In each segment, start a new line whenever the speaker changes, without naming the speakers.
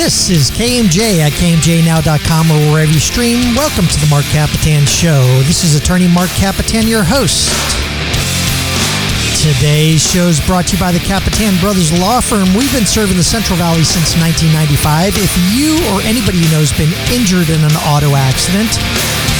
This is KMJ at KMJNow.com or wherever you stream. Welcome to the MARC KAPETAN Show. This is attorney MARC KAPETAN, your host. Today's show is brought to you by the Kapetan Brothers Law Firm. We've been serving the Central Valley since 1995. If you or anybody you know has been injured in an auto accident,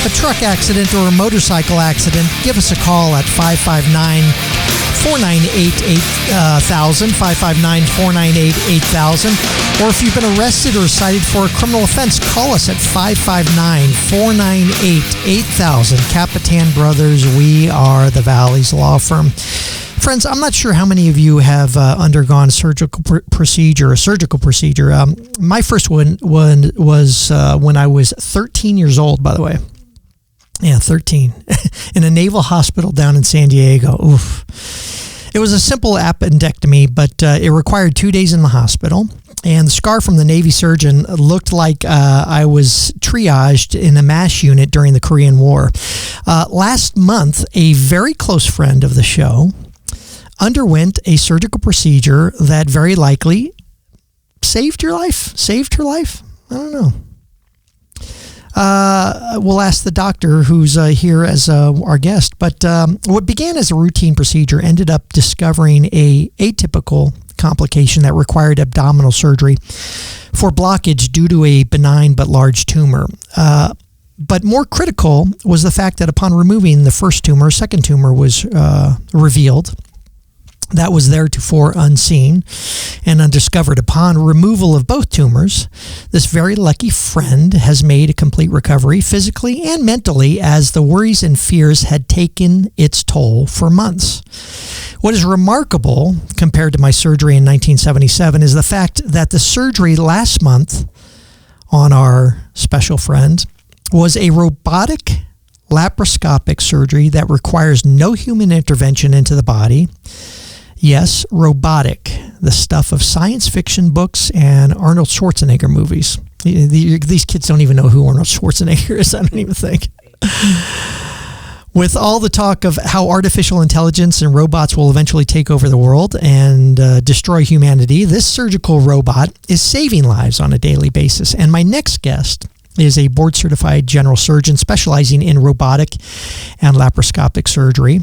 a truck accident, or a motorcycle accident, give us a call at 559-498-8000, 559-498-8000. Or if you've been arrested or cited for a criminal offense, call us at 559-498-8000. Kapetan Brothers, we are the Valley's law firm. Friends, I'm not sure how many of you have undergone a surgical procedure. My first one was when I was 13 years old, by the way. Yeah, 13. In a naval hospital down in San Diego. Oof. It was a simple appendectomy, but it required 2 days in the hospital. And the scar from the Navy surgeon looked like I was triaged in a MASH unit during the Korean War. Last month, a very close friend of the show underwent a surgical procedure that very likely saved her life. I don't know. We'll ask the doctor who's here as our guest. But what began as a routine procedure ended up discovering a atypical complication that required abdominal surgery for blockage due to a benign but large tumor. But more critical was the fact that upon removing the first tumor, a second tumor was revealed. That was theretofore unseen and undiscovered. Upon removal of both tumors, this very lucky friend has made a complete recovery physically and mentally as the worries and fears had taken its toll for months. What is remarkable compared to my surgery in 1977 is the fact that the surgery last month on our special friend was a robotic laparoscopic surgery that requires no human intervention into the body. Yes, robotic, the stuff of science fiction books and Arnold Schwarzenegger movies. These kids don't even know who Arnold Schwarzenegger is, I don't even think. With all the talk of how artificial intelligence and robots will eventually take over the world and destroy humanity, this surgical robot is saving lives on a daily basis. And my next guest is a board-certified general surgeon specializing in robotic and laparoscopic surgery,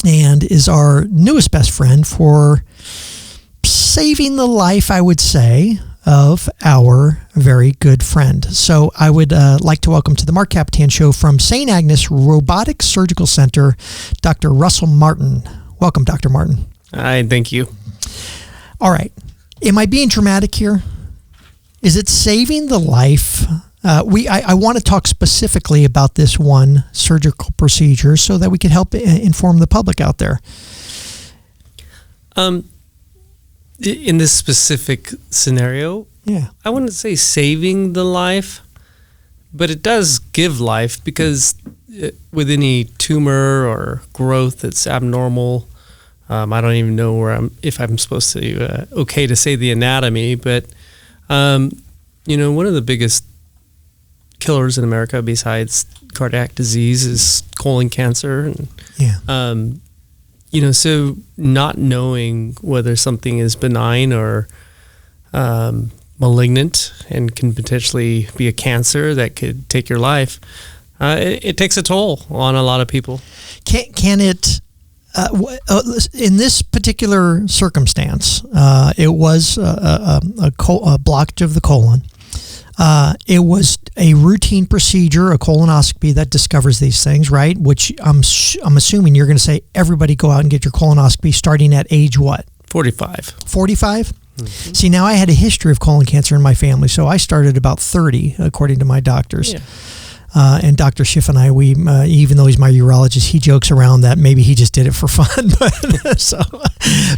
and is our newest best friend for saving the life, I would say, of our very good friend. So I would like to welcome to the MARC KAPETAN Show from St. Agnes Robotic Surgical Center, Dr. Russell Martin. Welcome, Dr. Martin.
Hi, thank you.
All right. Am I being dramatic here? Is it saving the life? I want to talk specifically about this one surgical procedure so that we could help inform the public out there.
In this specific scenario,
yeah,
I wouldn't say saving the life, but it does give life because with any tumor or growth that's abnormal, I don't even know if I'm supposed to, okay to say the anatomy, but, one of the biggest killers in America besides cardiac disease is colon cancer. And, so not knowing whether something is benign or malignant and can potentially be a cancer that could take your life, it takes a toll on a lot of people.
Can it, in this particular circumstance, it was a blockage of the colon. It was a routine procedure, a colonoscopy that discovers these things, right? Which I'm assuming you're going to say everybody go out and get your colonoscopy starting at age what?
45.
45? Mm-hmm. See, now I had a history of colon cancer in my family, so I started about 30, according to my doctors. Yeah. And Dr. Schiff and I, we even though he's my urologist, he jokes around that maybe he just did it for fun.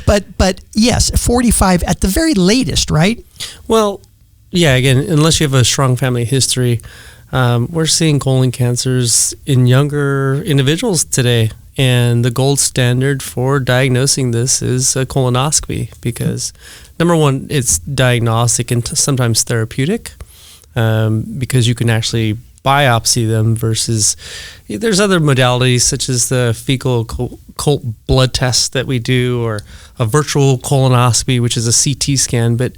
But yes, 45 at the very latest, right?
Well, yeah, again, unless you have a strong family history, we're seeing colon cancers in younger individuals today. And the gold standard for diagnosing this is a colonoscopy because, number one, it's diagnostic and sometimes therapeutic because you can actually biopsy them versus there's other modalities such as the fecal occult blood test that we do or a virtual colonoscopy, which is a CT scan. But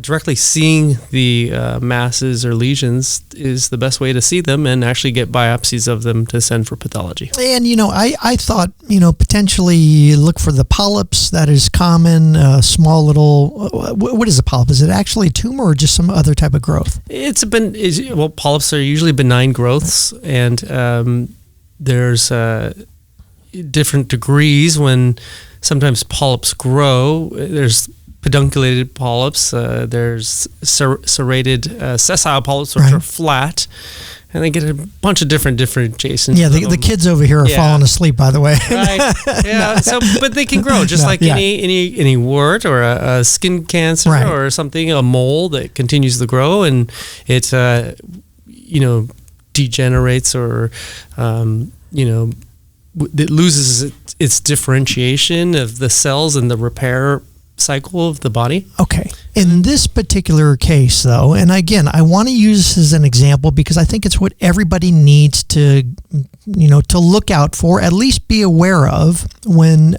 directly seeing the masses or lesions is the best way to see them and actually get biopsies of them to send for pathology.
And, I thought, potentially look for the polyps. That is common, small little, what is a polyp? Is it actually a tumor or just some other type of growth?
Polyps are usually benign growths, and there's different degrees when sometimes polyps grow. There's pedunculated polyps, there's serrated sessile polyps, which are flat, and they get a bunch of different differentiations.
Yeah, the kids over here are falling asleep, by the way.
Right. Yeah. But they can grow just like any wart or a skin cancer or something, a mole that continues to grow, and it degenerates or it loses its differentiation of the cells and the repair cycle of the body. Okay. In this particular case, though, and again, I want to use this as an example because I think it's what everybody needs to, to look out for, at least be aware of when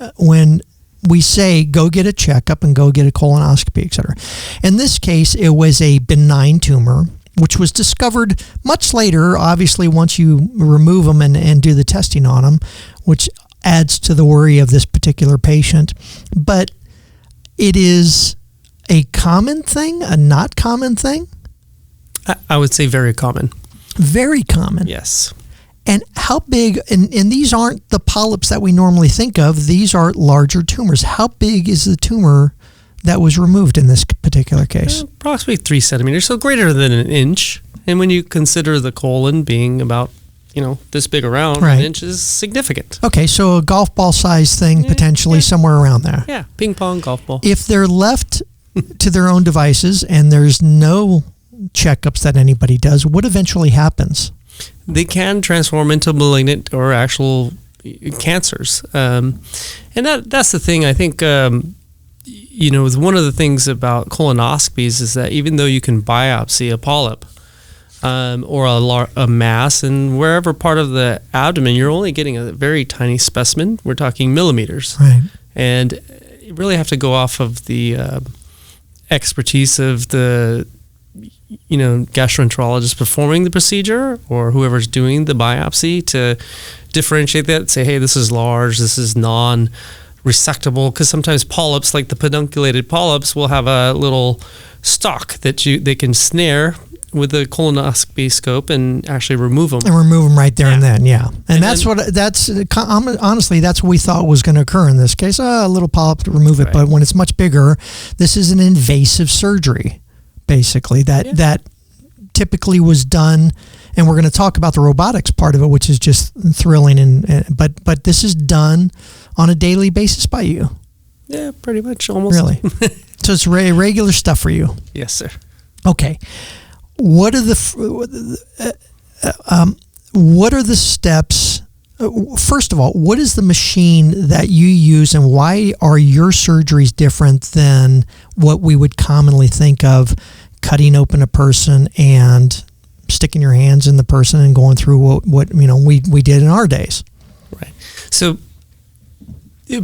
we say go get a checkup and go get a colonoscopy, etc. In this case, it was a benign tumor, which was discovered much later, obviously, once you remove them and do the testing on them, which adds to the worry of this particular patient. But it is a common thing, a not common thing? I would say very common. Very common. Yes. And how big, and these aren't the polyps that we normally think of, these are larger tumors. How big is the tumor that was removed in this particular case? Approximately 3 centimeters, so greater than an inch. And when you consider the colon being about this big around, an inch is significant. Okay, so a golf ball size thing, potentially somewhere around there. Yeah, ping pong, golf ball. If they're left to their own devices and there's no checkups that anybody does, what eventually happens? They can transform into malignant or actual cancers. And that's the thing, I think, one of the things about colonoscopies is that even though you can biopsy a polyp, or a mass, and wherever part of the abdomen, you're only getting a very tiny specimen. We're talking millimeters. Right. And you really have to go off of the expertise of the, gastroenterologist performing the procedure or whoever's doing the biopsy to differentiate that, say, hey, this is large, this is non-resectable, because sometimes polyps, like the pedunculated polyps, will have a little stalk that they can snare with the colonoscopy scope and actually remove them. And remove them right there and then, And honestly, that's what we thought was going to occur in this case. A little polyp to remove it, but when it's much bigger, this is an invasive surgery, basically, that typically was done, and we're going to talk about the robotics part of it, which is just thrilling, but this is done on a daily basis by you. Yeah, pretty much, almost. Really? So it's regular stuff for you? Yes, sir. Okay. What are the steps? First of all, what is the machine that you use, and why are your surgeries different than what we would commonly think of cutting open a person and sticking your hands in the person and going through what we did in our days? Right. So,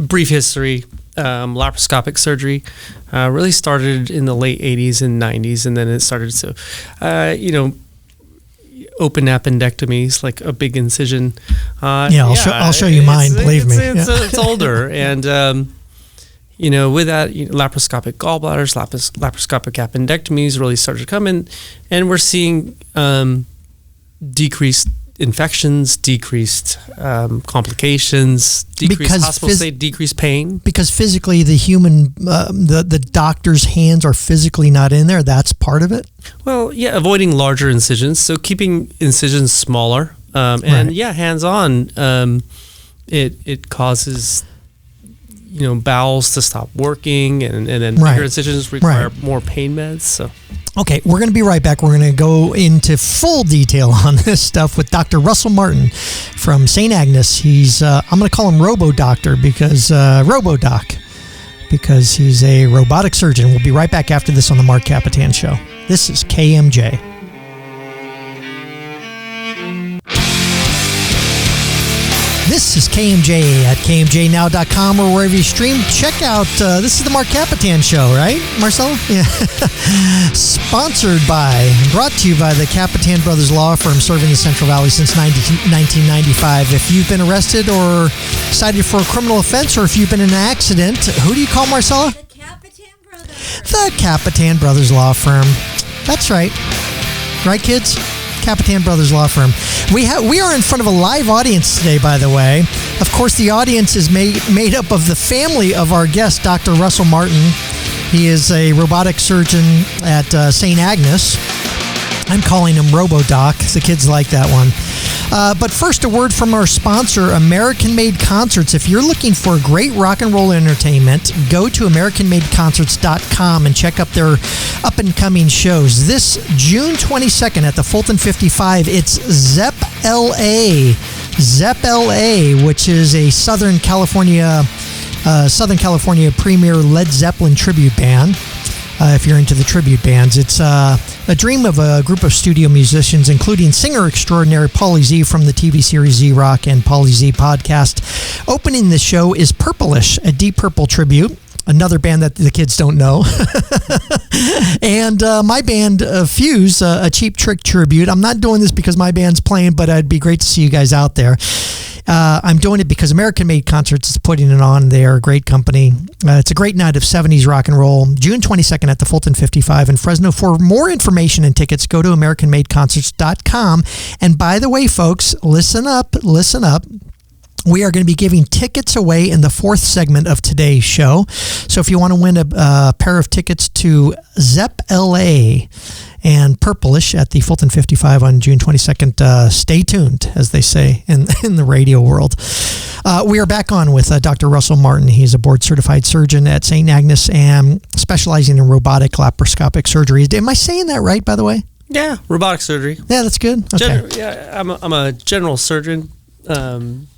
brief history. Laparoscopic surgery really started in the late 80s and 90s, and then it started open appendectomies, like a big incision. I'll show you mine, believe me. It's older, and with that, laparoscopic gallbladders, laparoscopic appendectomies really started to come in, and we're seeing decreased infections, decreased complications, decreased hospital stay, decreased pain. Because physically, the human, the doctor's hands are physically not in there. That's part of it. Well, yeah, avoiding larger incisions, so keeping incisions smaller, and hands-on. It causes bowels to stop working, and then bigger incisions require more pain meds. So. Okay, we're going to be right back. We're going to go into full detail on this stuff with Dr. Russell Martin from St. Agnes. He's, I'm going to call him Robo-Doctor because he's a robotic surgeon. We'll be right back after this on the MARC KAPETAN Show. This is KMJ.
This is KMJ at KMJNow.com or wherever you stream. Check out, this is the MARC KAPETAN Show, right, Marcelo? Yeah. Sponsored by, brought to you by the Kapetan Brothers Law Firm, serving the Central Valley since 1995. If you've been arrested or cited for a criminal offense, or if you've been in an accident, who do you call, Marcella?
The Kapetan Brothers.
The Kapetan Brothers Law Firm. That's right. Right, kids? Kapetan Brothers Law Firm. We are in front of a live audience today, by the way. Of course, the audience is made up of the family of our guest, Dr. Russell Martin. He is a robotic surgeon at St. Agnes. I'm calling him RoboDoc. The kids like that one. But first, a word from our sponsor, American-Made Concerts. If you're looking for great rock and roll entertainment, go to AmericanMadeConcerts.com and check up their up-and-coming shows. This June 22nd at the Fulton 55, it's Zepp LA. Zepp LA, which is a Southern California premier Led Zeppelin tribute band. If you're into the tribute bands, it's a dream of a group of studio musicians, including singer extraordinary Pauly Z from the TV series Z-Rock and Pauly Z podcast. Opening the show is Purplish, a Deep Purple tribute, another band that the kids don't know. And my band, Fuse, a Cheap Trick tribute. I'm not doing this because my band's playing, but it'd be great to see you guys out there. I'm doing it because American Made Concerts is putting it on. They are a great company. It's a great night of 70s rock and roll. June 22nd at the Fulton 55 in Fresno. For more information and tickets, go to AmericanMadeConcerts.com. And by the way, folks, listen up. We are going to be giving tickets away in the fourth segment of today's show. So if you want to win a pair of tickets to Zepp LA and Purplish at the Fulton 55 on June 22nd, stay tuned, as they say in the radio world. We are back on with Dr. Russell Martin. He's a board-certified surgeon at St. Agnes and specializing in robotic laparoscopic surgery. Am I saying that right, by the way?
Yeah, robotic surgery.
Yeah, that's good. Okay.
I'm a general surgeon. And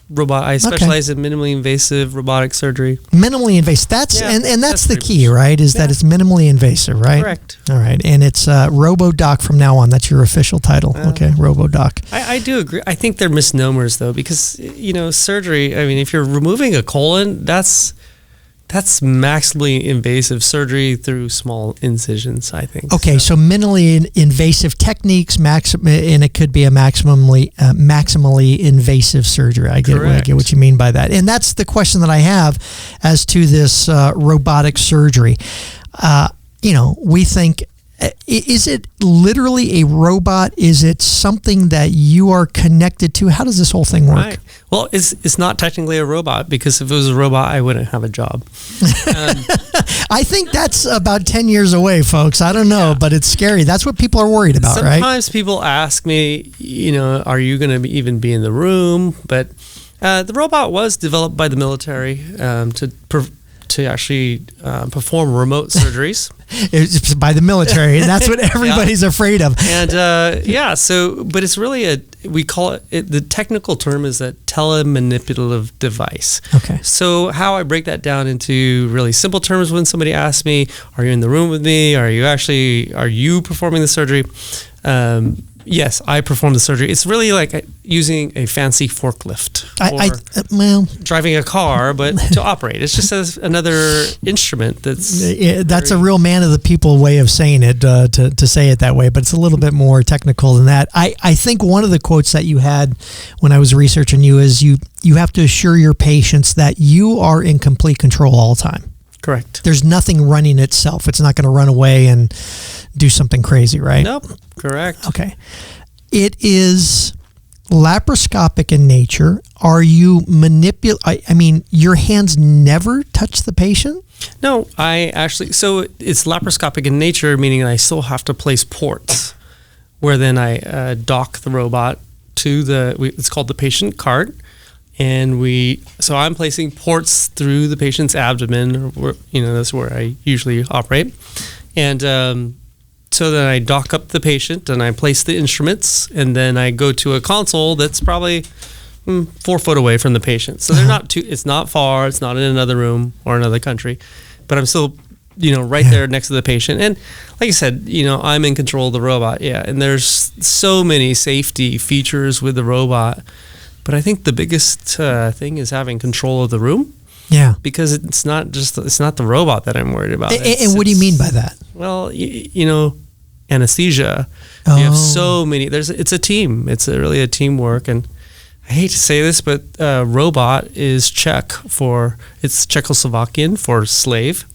I specialize in minimally invasive robotic surgery.
Minimally invasive. That's the key, right? Is that it's minimally invasive, right?
Correct.
All right, and it's RoboDoc from now on. That's your official title. Okay, RoboDoc.
I do agree. I think they're misnomers though, because surgery. I mean, if you're removing a colon, that's maximally invasive surgery through small incisions, I think.
Okay, so minimally invasive techniques, and it could be a maximally invasive surgery. I get what you mean by that. And that's the question that I have as to this robotic surgery. We think, is it literally a robot? Is it something that you are connected to? How does this whole thing work?
Right. Well, it's not technically a robot, because if it was a robot, I wouldn't have a job.
I think that's about 10 years away, folks. I don't know, but it's scary. That's what people are worried about, right?
Sometimes people ask me, are you going to even be in the room? But the robot was developed by the military to actually perform remote surgeries.
It's by the military, and that's what everybody's afraid of.
And but it's really we call it, the technical term is a telemanipulative device.
Okay.
So how I break that down into really simple terms when somebody asks me, are you in the room with me? Are you performing the surgery? Yes, I perform the surgery. It's really like using a fancy forklift or driving a car, but to operate. It's just another instrument that's
a real man of the people way of saying it, to say it that way, but it's a little bit more technical than that. I think one of the quotes that you had when I was researching you is you have to assure your patients that you are in complete control all the time.
Correct.
There's nothing running itself. It's not going to run away and do something crazy, right?
Nope. Correct.
Okay. It is laparoscopic in nature. Are you your hands never touch the patient?
No, so it's laparoscopic in nature, meaning I still have to place ports where then I dock the robot to it's called the patient cart. And so I'm placing ports through the patient's abdomen, that's where I usually operate. And so then I dock up the patient and I place the instruments, and then I go to a console that's probably 4 foot away from the patient. So it's not far, it's not in another room or another country, but I'm still, right there next to the patient. And like I said, I'm in control of the robot. Yeah. And there's so many safety features with the robot. But I think the biggest thing is having control of the room.
Yeah.
Because it's not the robot that I'm worried about.
And what do you mean by that?
Well, you know, anesthesia. You have so many. It's a team. It's really a teamwork. And I hate to say this, but robot is it's Czechoslovakian for slave.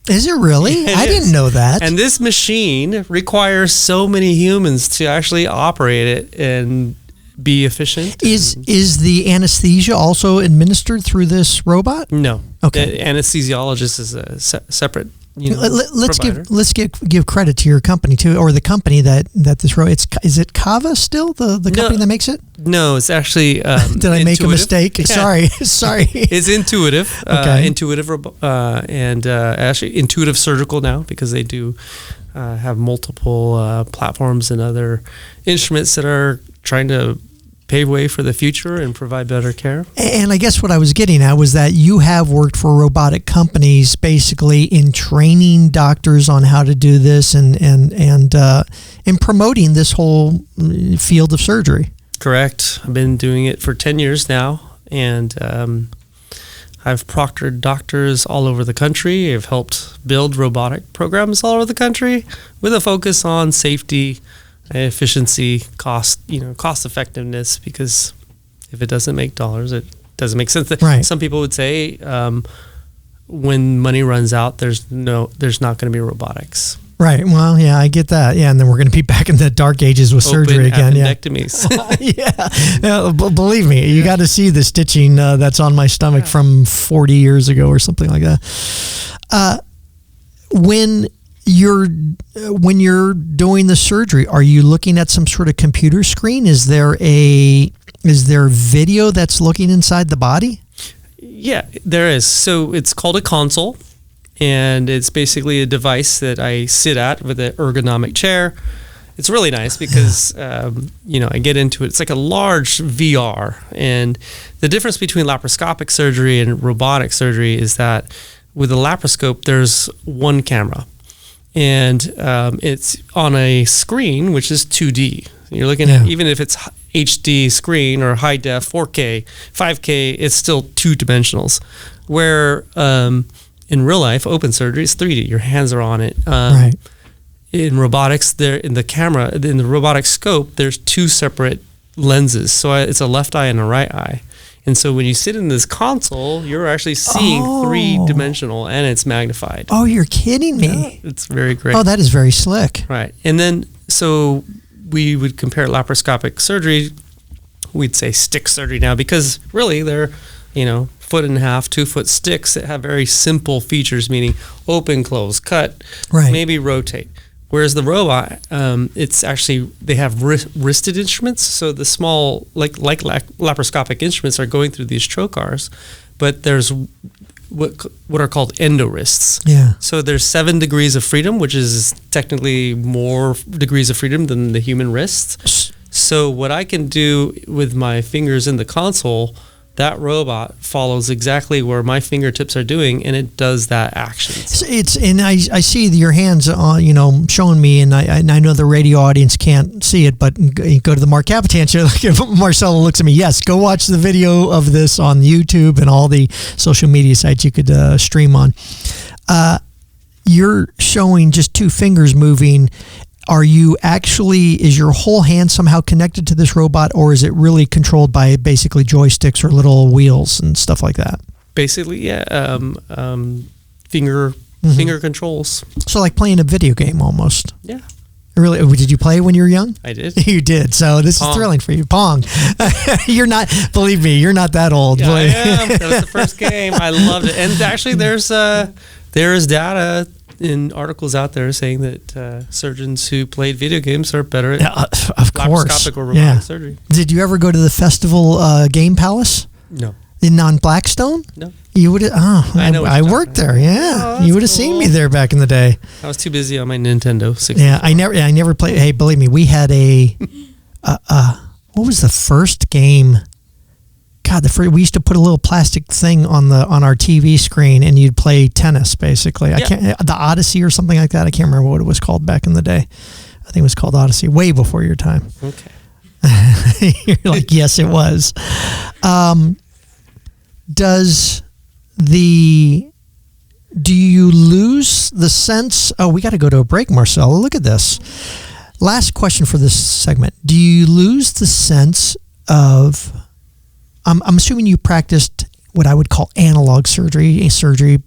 Is it really? I didn't know that.
And this machine requires so many humans to actually operate it and be efficient.
Is the anesthesia also administered through this robot?
No.
Okay.
The anesthesiologist is a separate.
Let's give credit to your company too, or the company that this is it Kava still the company that makes it?
No, it's actually.
Did I make a mistake? Yeah. Sorry.
It's Intuitive.
Okay.
Intuitive and actually Intuitive Surgical now, because they do have multiple platforms and other instruments that are trying to pave way for the future and provide better care.
And I guess what I was getting at was that you have worked for robotic companies basically in training doctors on how to do this and in promoting this whole field of surgery.
Correct. I've been doing it for 10 years now, and I've proctored doctors all over the country. I've helped build robotic programs all over the country with a focus on safety, efficiency, cost effectiveness, because if it doesn't make dollars, it doesn't make sense.
Right.
Some people would say when money runs out, there's not going to be robotics.
Right. Well, yeah, I get that. Yeah, and then we're going to be back in the dark ages with surgery again.
Appendectomies.
Yeah. Believe me, you got to see the stitching that's on my stomach from 40 years ago or something like that. When you're doing the surgery, are you looking at some sort of computer screen? Is there video that's looking inside the body?
Yeah, there is. So it's called a console, and it's basically a device that I sit at with an ergonomic chair. It's really nice because I get into it. It's like a large VR, and the difference between laparoscopic surgery and robotic surgery is that with a laparoscope, there's one camera. And it's on a screen, which is 2D. You're looking at, even if it's HD screen or high def, 4K, 5K, it's still two dimensionals. Where in real life, open surgery is 3D. Your hands are on it.
Right.
In robotics, in the robotic scope, there's two separate lenses. So it's a left eye and a right eye. And so when you sit in this console, you're actually seeing three-dimensional, and it's magnified.
Oh, you're kidding me.
Yeah, it's very great.
Oh, that is very slick.
Right. And then, so we would compare laparoscopic surgery, we'd say stick surgery now, because really they're, 1.5-foot, 2-foot sticks that have very simple features, meaning open, close, cut, maybe rotate. Whereas the robot, it's actually, they have wristed instruments. So the small, like laparoscopic instruments are going through these trocars, but there's what are called endowrists.
Yeah.
So there's 7 degrees of freedom, which is technically more degrees of freedom than the human wrist. So what I can do with my fingers in the console, that robot follows exactly where my fingertips are doing, and it does that action.
And I see your hands, showing me, and I know the radio audience can't see it, but you go to the MARC KAPETAN Show. Like Marcelo looks at me. Yes, go watch the video of this on YouTube and all the social media sites you could stream on. You're showing just 2 fingers moving. Is your whole hand somehow connected to this robot, or is it really controlled by basically joysticks or little wheels and stuff like that?
Basically, yeah. Finger controls. So
like playing a video game almost.
Yeah.
Really? Did you play when you were young?
I did.
You did. So this is thrilling for you. Pong. You're not, believe me, you're not that old.
Yeah, I am. That was the first game. I loved it. And actually there is data in articles out there saying that surgeons who played video games are better at laparoscopic or robotic surgery.
Did you ever go to the festival Game Palace?
No.
On Blackstone?
No.
You would have. I worked there. Yeah, you would have seen me there back in the day.
I was too busy on my Nintendo 64.
Yeah, I never played. Hey, believe me, we had a. What was the first game? God, we used to put a little plastic thing on our TV screen, and you'd play tennis. Basically, the Odyssey or something like that. I can't remember what it was called back in the day. I think it was called Odyssey, way before your time.
Okay.
You're like, yes, it was. Do you lose the sense? Oh, we got to go to a break, Marcella. Look at this. Last question for this segment. Do you lose the sense of, I'm assuming you practiced what I would call analog surgery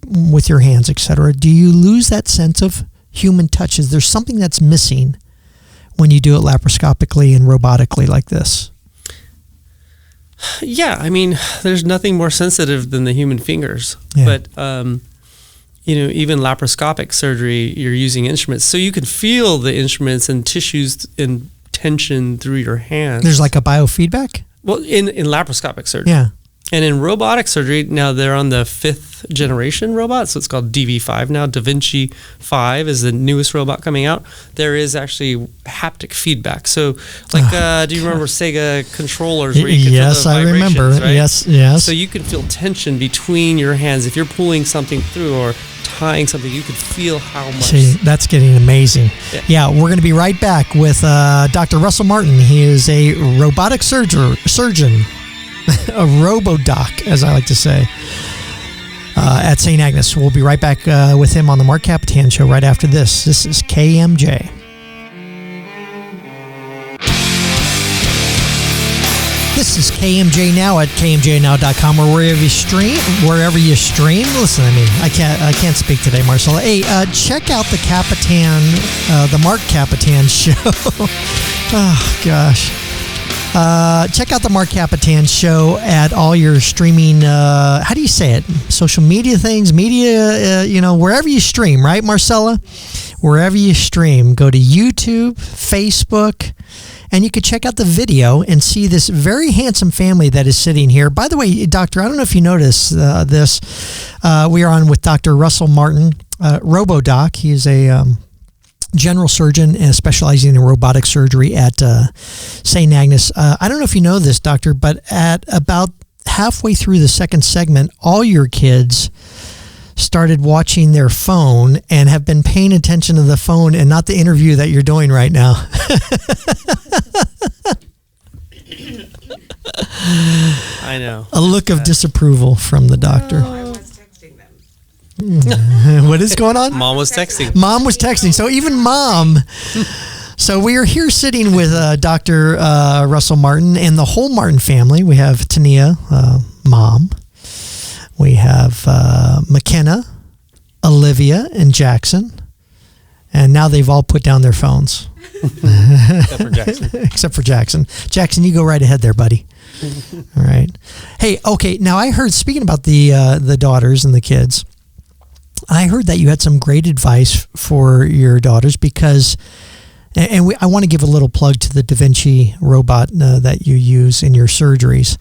with your hands, etc. Do you lose that sense of human touch? Is there something that's missing when you do it laparoscopically and robotically like this?
Yeah, I mean, there's nothing more sensitive than the human fingers.
Yeah.
But, even laparoscopic surgery, you're using instruments. So you can feel the instruments and tissues and tension through your hands.
There's like a biofeedback?
Well, in laparoscopic surgery.
Yeah.
And in robotic surgery, now they're on the 5th generation robot, so it's called DV5 now. Da Vinci 5 is the newest robot coming out. There is actually haptic feedback. So, like, do you remember Sega controllers where you could feel the vibrations,
remember.
right?
Yes.
So you can feel tension between your hands. If you're pulling something through or tying something, you could feel how much.
See, that's getting amazing. Yeah, we're going to be right back with Dr. Russell Martin. He is a robotic surgeon. A robo-doc, as I like to say, at St. Agnes. We'll be right back with him on the MARC KAPETAN Show right after this. This is KMJ. This is KMJ Now at KMJNow.com or wherever you stream. Listen, I can't speak today, Marcella. Hey, check out the the MARC KAPETAN Show. Oh, gosh. Check out the MARC KAPETAN Show at all your streaming, how do you say it? Social media things, wherever you stream, right, Marcella? Wherever you stream, go to YouTube, Facebook, and you can check out the video and see this very handsome family that is sitting here. By the way, Doctor, I don't know if you noticed this. We are on with Dr. Russell Martin, RoboDoc. He is a general surgeon specializing in robotic surgery at St. Agnes. I don't know if you know this, Doctor, but at about halfway through the second segment, all your kids started watching their phone and have been paying attention to the phone and not the interview that you're doing right now.
I know.
A look of disapproval from the doctor. What is going on?
Mom was texting.
Mom was texting. So even Mom. So we are here sitting with Dr. Russell Martin and the whole Martin family. We have Tania, Mom. We have McKenna, Olivia, and Jackson. And now they've all put down their phones.
Except for Jackson.
Except for Jackson. Jackson, you go right ahead there, buddy. All right. Hey, okay. Now I heard, speaking about the daughters and the kids, I heard that you had some great advice for your daughters because, I want to give a little plug to the Da Vinci robot that you use in your surgeries.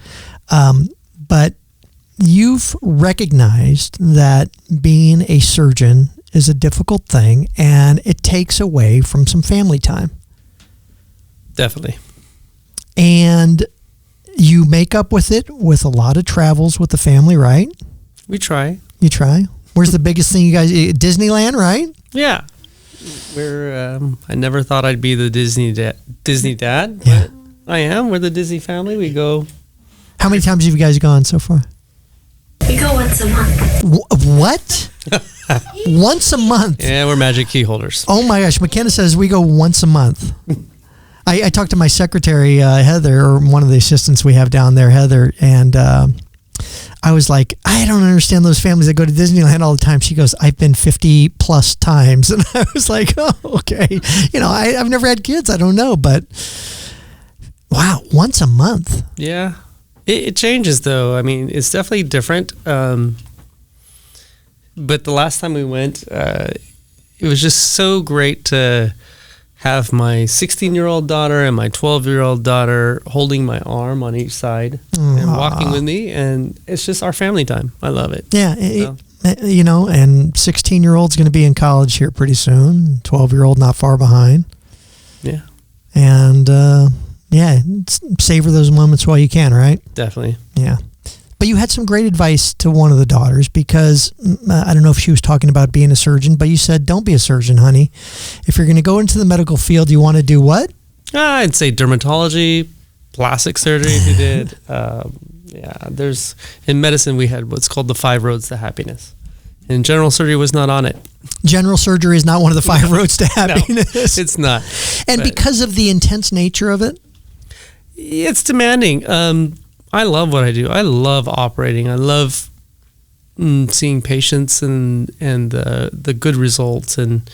But you've recognized that being a surgeon is a difficult thing and it takes away from some family time.
Definitely.
And you make up with it with a lot of travels with the family, right?
We try.
You try? Where's the biggest thing you guys, Disneyland, right?
Yeah. I never thought I'd be the Disney dad,
Yeah.
but I am. We're the Disney family. We go.
How many times have you guys gone so far?
We go once a month.
What? Once a month?
Yeah, we're magic key holders.
Oh my gosh. McKenna says we go once a month. I talked to my secretary, Heather, or one of the assistants we have down there, Heather, and I was like, I don't understand those families that go to Disneyland all the time. She goes, I've been 50 plus times. And I was like, oh, okay. I've never had kids. I don't know. But wow, once a month.
Yeah. It changes, though. I mean, it's definitely different. But the last time we went, it was just so great to have my 16-year-old daughter and my 12-year-old daughter holding my arm on each side and walking with me. And it's just our family time. I love it.
Yeah. And 16-year-old's going to be in college here pretty soon. 12-year-old not far behind.
Yeah.
And, savor those moments while you can, right?
Definitely.
Yeah. But you had some great advice to one of the daughters because I don't know if she was talking about being a surgeon, but you said, don't be a surgeon, honey. If you're going to go into the medical field, you want to do what?
I'd say dermatology, plastic surgery if you did, Yeah, in medicine we had what's called the 5 roads to happiness, and general surgery was not on it.
General surgery is not one of the 5 roads to happiness.
No, it's not.
And because of the intense nature of it?
It's demanding. I love what I do. I love operating. I love seeing patients and the good results. And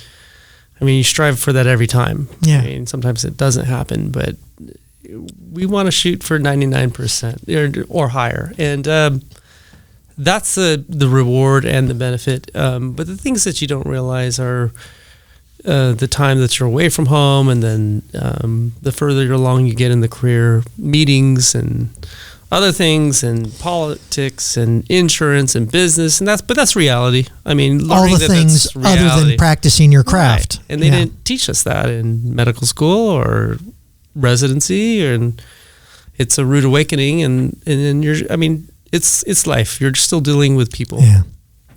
I mean, you strive for that every time.
Yeah.
I mean, sometimes it doesn't happen, but we want to shoot for 99% or higher. And that's the reward and the benefit. But the things that you don't realize are the time that you're away from home, and then the further along you get in the career, meetings and other things, and politics and insurance and business, and that's reality. I mean,
all the things other than practicing your craft.
Right. And they didn't teach us that in medical school or residency, and it's a rude awakening. And then it's life. You're still dealing with people.
Yeah.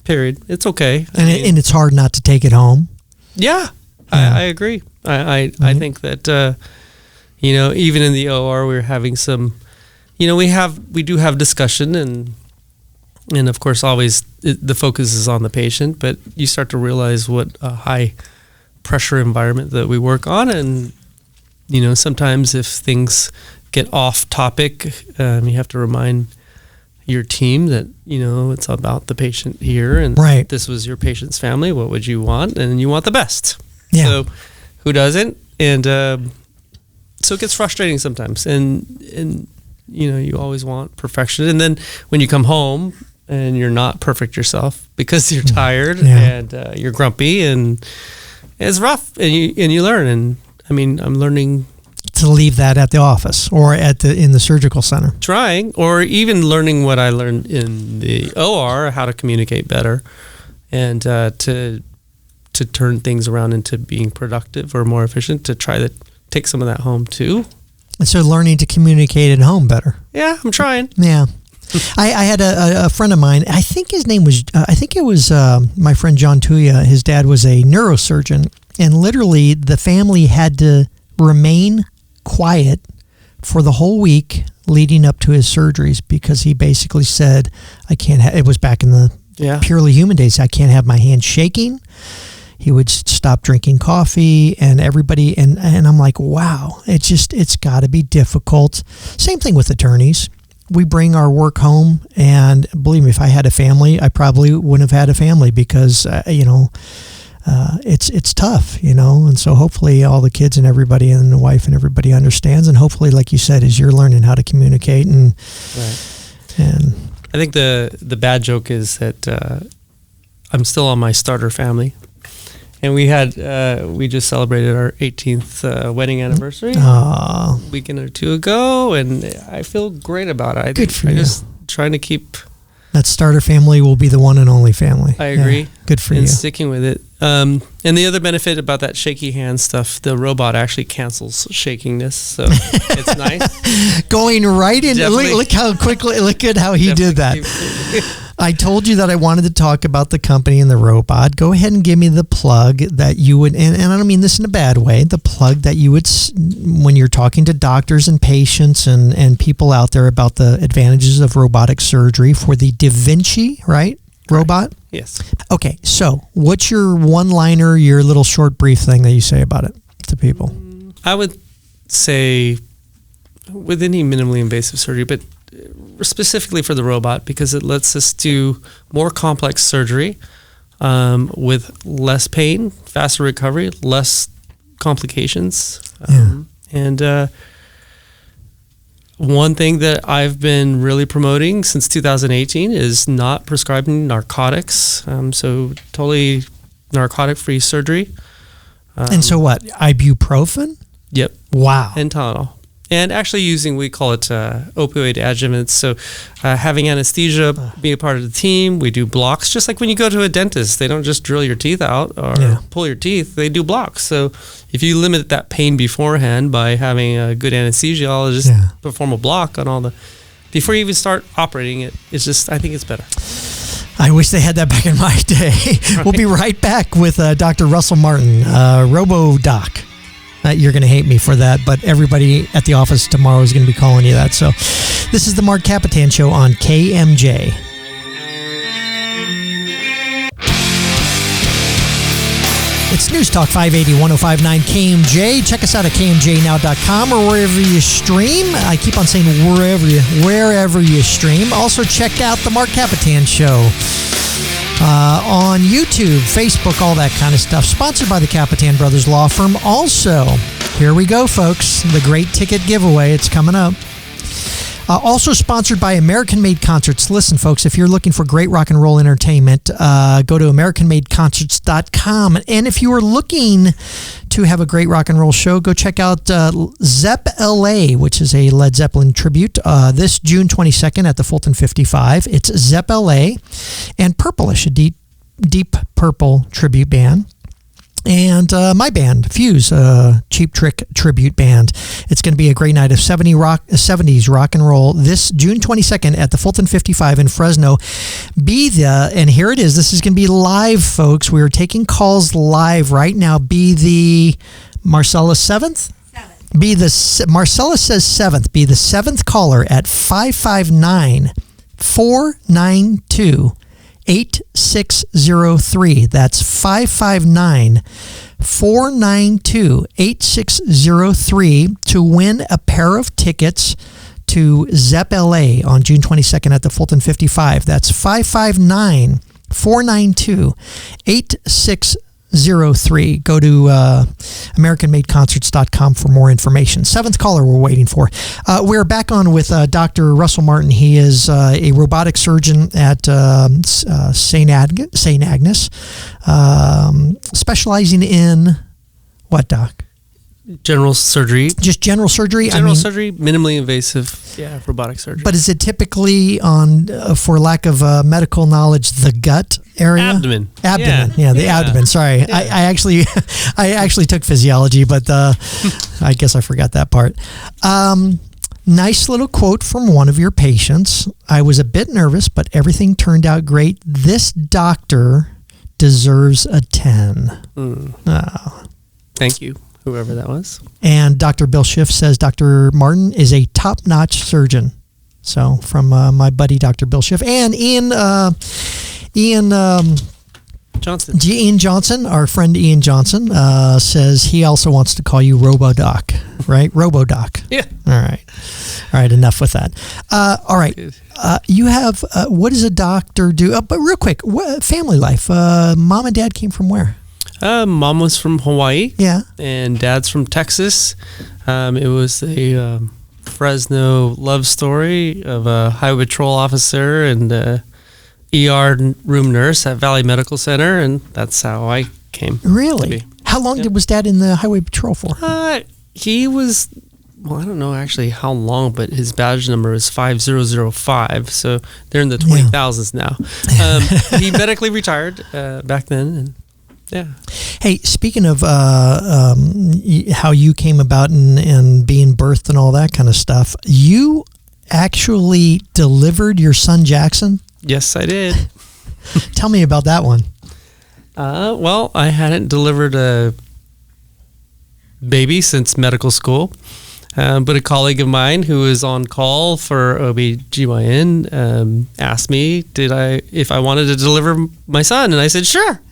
Period. It's okay.
And it's hard not to take it home.
Yeah. I agree. I think that even in the OR we're having some, we do have discussion, and of course always the focus is on the patient, but you start to realize what a high pressure environment that we work on, and sometimes if things get off topic, you have to remind your team that it's about the patient here, and this was your patient's family. What would you want? And you want the best.
Yeah.
So who doesn't? And so it gets frustrating sometimes, and you always want perfection. And then when you come home and you're not perfect yourself because you're tired and you're grumpy, and it's rough, and you learn. And I mean, I'm learning
to leave that at the office or in the surgical center.
Trying, or even learning what I learned in the OR, how to communicate better, and to turn things around into being productive or more efficient, to try to take some of that home too.
And so learning to communicate at home better.
Yeah, I'm trying.
Yeah. I had a friend of mine, I think his name was, my friend John Tuya. His dad was a neurosurgeon, and literally the family had to remain quiet for the whole week leading up to his surgeries, because he basically said, I can't it was back in the purely human days, I can't have my hands shaking. He would stop drinking coffee, and everybody, and I'm like, wow, it's got to be difficult. Same thing with attorneys. We bring our work home, and believe me, if I had a family, I probably wouldn't have had a family, because it's tough, and so hopefully all the kids and everybody and the wife and everybody understands, and hopefully, like you said, is you're learning how to communicate. And
I think the bad joke is that I'm still on my starter family. And we just celebrated our 18th wedding anniversary a weekend or two ago, and I feel great about it.
Good for you.
Just trying to keep
that starter family will be the one and only family.
I agree.
Yeah, good for you.
And sticking with it. And the other benefit about that shaky hand stuff, the robot actually cancels shakiness, so it's nice.
Going right in. Look how quickly. Look at how he did that. I told you that I wanted to talk about the company and the robot. Go ahead and give me the plug that you would, and I don't mean this in a bad way, the plug that you would, when you're talking to doctors and patients and people out there about the advantages of robotic surgery for the Vinci, right? Robot?
Yes.
Okay, so what's your one-liner, your little short brief thing that you say about it to people?
I would say with any minimally invasive surgery, but specifically for the robot, because it lets us do more complex surgery with less pain, faster recovery, less complications. And one thing that I've been really promoting since 2018 is not prescribing narcotics. So totally narcotic-free surgery.
And so what? Ibuprofen?
Yep.
Wow.
And Tylenol. And actually using, we call it opioid adjuvants. So having anesthesia, be a part of the team. We do blocks, just like when you go to a dentist. They don't just drill your teeth out or pull your teeth. They do blocks. So if you limit that pain beforehand by having a good anesthesiologist perform a block on all the, before you even start operating it, it's just, I think it's better.
I wish they had that back in my day. Right. We'll be right back with Dr. Russell Martin, RoboDoc. You're going to hate me for that, but everybody at the office tomorrow is going to be calling you that. So this is the Marc Kapetan Show on KMJ. It's News Talk 580 1059 KMJ. Check us out at kmjnow.com or wherever you stream. I keep on saying wherever you stream. Also, check out the Marc Kapetan Show on YouTube, Facebook, all that kind of stuff. Sponsored by the Kapetan Brothers Law Firm. Also, here we go, folks. The great ticket giveaway. It's coming up. Also sponsored by American Made Concerts. Listen, folks, if you're looking for great rock and roll entertainment, go to AmericanMadeConcerts.com. And if you are looking to have a great rock and roll show, go check out Zepp LA, which is a Led Zeppelin tribute, this June 22nd at the Fulton 55. It's Zepp LA and Purplish, a deep purple tribute band. And my band, Fuse, Cheap Trick tribute band. It's going to be a great night of 70s rock and roll this June 22nd at the Fulton 55 in Fresno. And here it is. This is going to be live, folks. We are taking calls live right now. Be the Marcella 7th? Marcella says 7th. Be the 7th caller at 559-492. 8603. That's 559-492-8603 to win a pair of tickets to Zepp LA on June 22nd at the Fulton 55. That's 559-492-8603. Go to AmericanMadeConcerts.com for more information. 7th caller we're waiting for. We're back on with Dr. Russell Martin. He is a robotic surgeon at St. Agnes, specializing in what, Doc?
General surgery.
Just general surgery?
Surgery, minimally invasive, robotic surgery.
But is it typically on, for lack of medical knowledge, the gut area?
Abdomen.
The abdomen. Sorry. Yeah. I actually took physiology, but I guess I forgot that part. Nice little quote from one of your patients. I was a bit nervous, but everything turned out great. This doctor deserves a 10. Oh.
Thank you, whoever that was.
And Dr. Bill Schiff says Dr. Martin is a top-notch surgeon. So from my buddy Dr. Bill Schiff and Ian Johnson, our friend Ian Johnson, says he also wants to call you RoboDoc, right? RoboDoc.
Yeah.
All right. Enough with that. All right. You have, what does a doctor do? But real quick, family life. Mom and dad came from where?
Mom was from Hawaii.
Yeah.
And dad's from Texas. It was a Fresno love story of a highway patrol officer and ER room nurse at Valley Medical Center, and that's how I came.
Really? How long was Dad in the highway patrol for?
He was, I don't know actually how long, but his badge number is 5005, so they're in the 20,000s now. He medically retired back then, and Hey, speaking of how you came about and being birthed and all that kind of stuff, you actually delivered your son Jackson? Yes, I did.
Tell me about that one.
Well, I hadn't delivered a baby since medical school, but a colleague of mine who was on call for OBGYN asked me if I wanted to deliver my son, and I said, sure.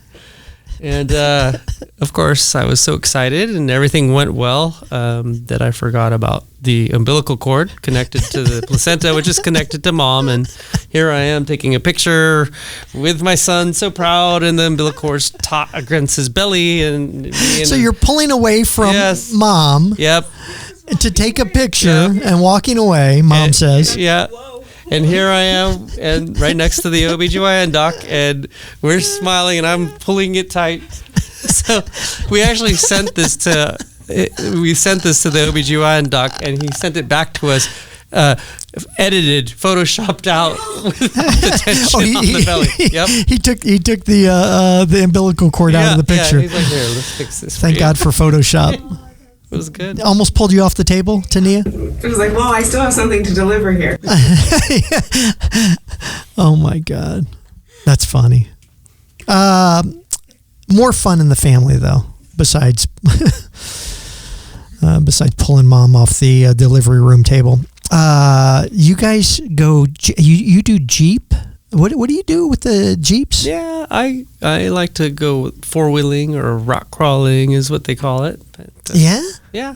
And of course, I was so excited and everything went well that I forgot about the umbilical cord connected to the placenta, which is connected to mom. And here I am taking a picture with my son, so proud, and the umbilical cord's taut against his belly. So you're pulling away from mom to take a picture and walking away, mom says. Yeah. And here I am, and right next to the OBGYN doc, and we're smiling, and I'm pulling it tight. So we actually sent this to the OBGYN doc, and he sent it back to us, edited, photoshopped out with the tension on the belly. Yep. He took the umbilical cord out of the picture. Yeah, he's like, here, let's fix this. Thank God for Photoshop. It was good. Almost pulled you off the table, Tania?
It was like, well, I still have something to deliver here.
Oh, my God. That's funny. More fun in the family, though, besides besides pulling mom off the delivery room table. You guys go, you do Jeep? What do you do with the Jeeps?
Yeah, I like to go four-wheeling or rock crawling is what they call it. But,
Yeah?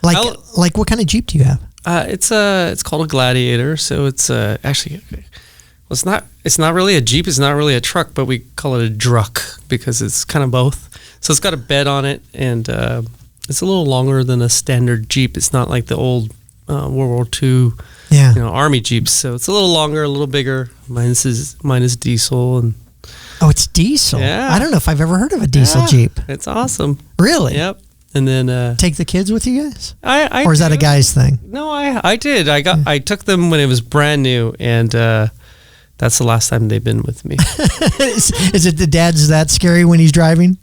Like what kind of Jeep do you have?
It's called a Gladiator, so it's actually... Well, it's not really a Jeep, it's not really a truck, but we call it a druck because it's kind of both. So it's got a bed on it, and it's a little longer than a standard Jeep. It's not like the old World War II Army Jeeps. So it's a little longer, a little bigger. Mine is diesel. And
oh, it's diesel?
Yeah.
I don't know if I've ever heard of a diesel Jeep.
It's awesome.
Really?
Yep. And then
take the kids with you guys?
Or
is that a guy's thing?
No, I did. I took them when it was brand new, and that's the last time they've been with me.
Is it the dad's that scary when he's driving?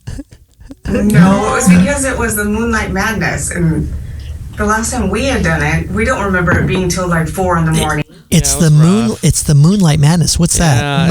No, it was because it was the Moonlight Madness, and the last time we had done it, we don't remember it being till like 4 in the morning.
It's the Moonlight Madness. What's that?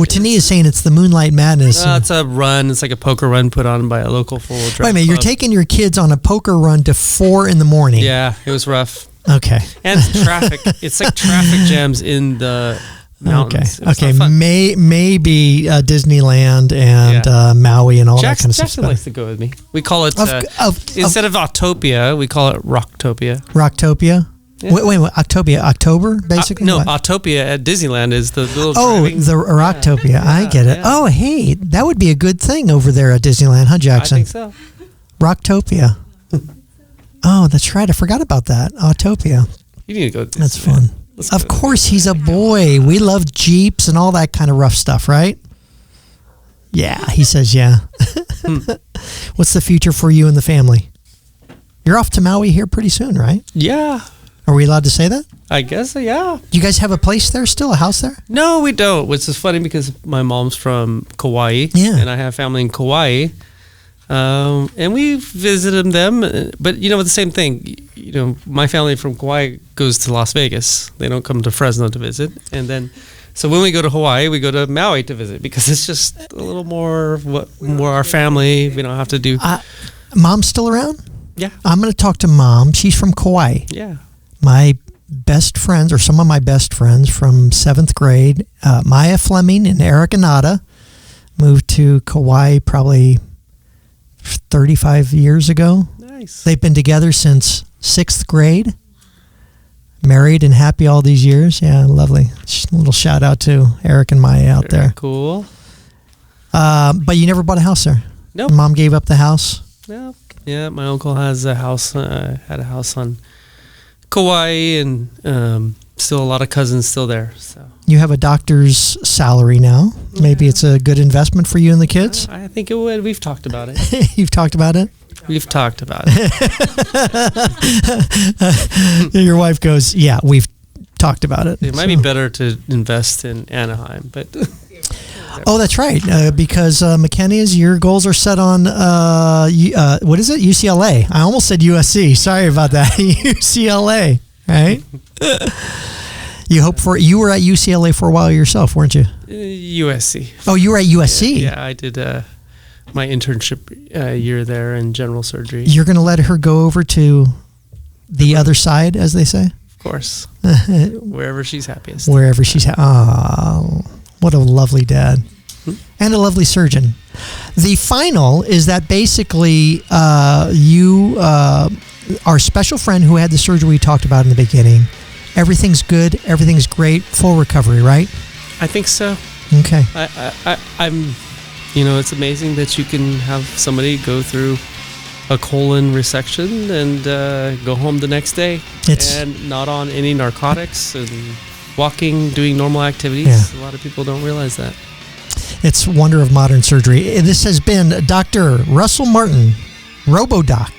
Tania is saying it's the Moonlight Madness.
It's a run. It's like a poker run put on by a local full-drive
Wait a minute, you're taking your kids on a poker run to 4 in the morning.
Yeah, it was rough.
Okay.
And it's traffic. It's like traffic jams in the mountains.
Okay. Maybe Disneyland and Maui and all that kind of stuff.
Jackson likes to go with me. We call it instead of Autopia, we call it Rocktopia.
Rocktopia. Yeah. Wait, October, basically?
No, Autopia at Disneyland is the little
the Rocktopia. Yeah. I get it. Yeah. Oh, hey, that would be a good thing over there at Disneyland, huh, Jackson?
I think so.
Rocktopia. Oh, that's right. I forgot about that. Autopia.
You need to go to Disneyland.
That's fun. Of course, he's a boy. We love Jeeps and all that kind of rough stuff, right? Yeah, he says yeah. What's the future for you and the family? You're off to Maui here pretty soon, right?
Yeah.
Are we allowed to say that?
I guess so, yeah.
Do you guys have a place there still, a house there?
No, we don't, which is funny because my mom's from Kauai, and I have family in Kauai. And we visited them, but the same thing. My family from Kauai goes to Las Vegas. They don't come to Fresno to visit. And then, so when we go to Hawaii, we go to Maui to visit because it's just a little more our family. We don't have to do.
Mom's still around?
Yeah.
I'm going to talk to Mom. She's from Kauai.
Yeah.
My best friends, or some of my best friends from 7th grade, Maya Fleming and Eric Anada, moved to Kauai probably 35 years ago.
Nice. They've
been together since 6th grade, married and happy all these years. Yeah, lovely. Just a little shout out to Eric and Maya out there.
Cool.
But you never bought a house there?
Nope.
Mom gave up the house?
No. Yeah, my uncle has a house, had a house on Kauai, and still a lot of cousins still there. So
you have a doctor's salary now. Yeah. Maybe it's a good investment for you and the kids?
I think it would. We've talked about it.
You've talked about it?
We've talked about it.
Your wife goes, yeah, we've talked about it.
It might be better to invest in Anaheim, but...
Oh, that's right. Because McKenna's, your goals are set on, what is it? UCLA. I almost said USC. Sorry about that. UCLA, right? You were at UCLA for a while yourself, weren't you?
USC.
Oh, you were at USC?
Yeah, I did my internship year there in general surgery.
You're going to let her go over to the other side, as they say?
Of course. Wherever she's happiest.
Wherever she's Oh, what a lovely dad. And a lovely surgeon. The final is that basically you, our special friend who had the surgery we talked about in the beginning, everything's good, everything's great, full recovery, right?
I think so.
Okay.
I'm, it's amazing that you can have somebody go through a colon resection and go home the next day and not on any narcotics and walking, doing normal activities. Yeah. A lot of people don't realize that.
It's wonder of modern surgery. This has been Dr. Russell Martin, RoboDoc.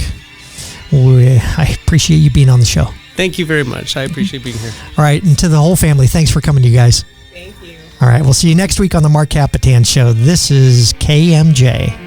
I appreciate you being on the show.
Thank you very much. I appreciate being here.
All right, and to the whole family, thanks for coming, you guys.
Thank you.
All right, we'll see you next week on the MARC KAPETAN Show. This is KMJ.